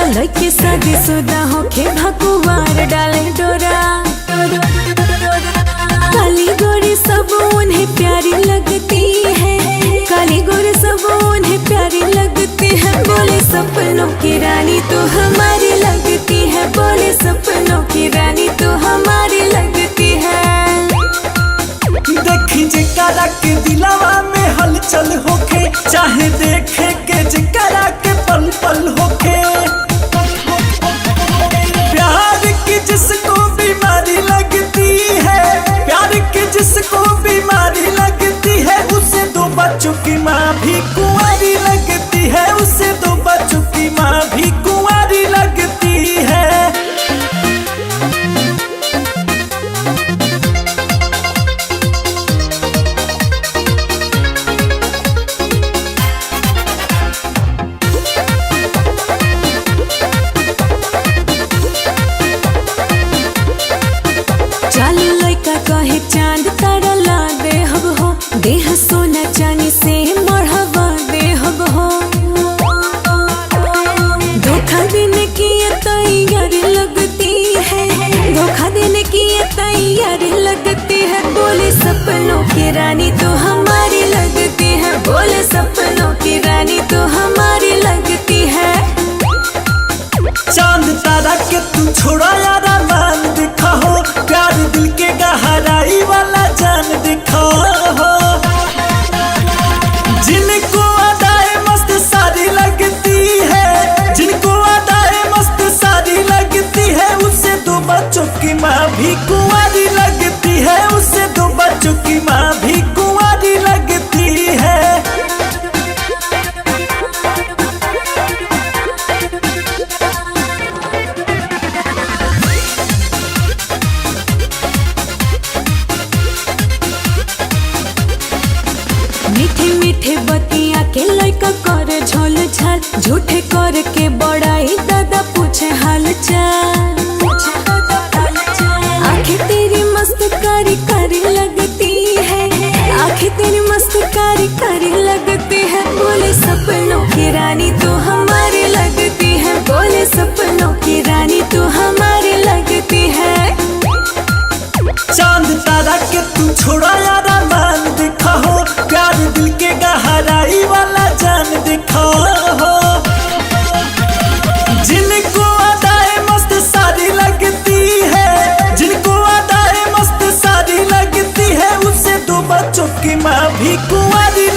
लइके शादीशुदा होके भकुआर डाले डोरा। काली गोरी सब उन्हें प्यारी लगती है, काली गोरी सब उन्हें प्यारी लगती है। बोले सपनों की रानी तो हमारी लगती है, बोले सपनों की रानी तो हमारी लगती है। देखी जकरा के दिलवा में हलचल होके, चाहे देखे के जकरा के पल पल होके। प्यार की जिसको बीमारी लगती है, प्यार की जिसको बीमारी लगती है, उसे दो बच्चों की माँ भी कुंवारी लगती है, उसे दो बच्चों की माँ भी कुंवारी लगती है। कहे चांद तारा ला दे हब हो, देह सोना चांदी से मढ़वा दे हब हो। धोखा देने की ये तैयारी लगती है, धोखा देने की ये तैयारी लगती है। बोले सपनों की रानी तो हमारी लगती है, बोले सपनों की रानी तो हमारी लगती है। चांद तारा के तू छोड़ा यार मान दिखा हो, प्यार दिल के गहराई वाला जान दिखा हो। जिनको अदाए मस्त सारी लगती है, जिनको अदाए मस्त सारी लगती है, उससे दो बच्चों की माँ भी कुंवारी लगती है, उससे दो बच्चों की माँ भी कुंवारी लगती है। मीठे मीठे बतिया के लइका करे झोल झाल, झूठे कर के बड़ाई दादा पूछे हाल चाल। आंखें तेरी मस्त कारी कारी लगती है, आंखें तेरी मस्त कारी कारी लगती है। बोले सपनों की रानी तो हमारी लगती है, बोले सपनों की रानी तो हमारी लगती है। चांद तारा के तू छोड़ा यार मान दिखा हो, प्यार दिल के गहराई वाला जान दिखा हो। जिनको अदाए मस्त सारी लगती है, जिनको अदाए मस्त सारी लगती है, उससे दो बच्चों की माँ भी कुंवारी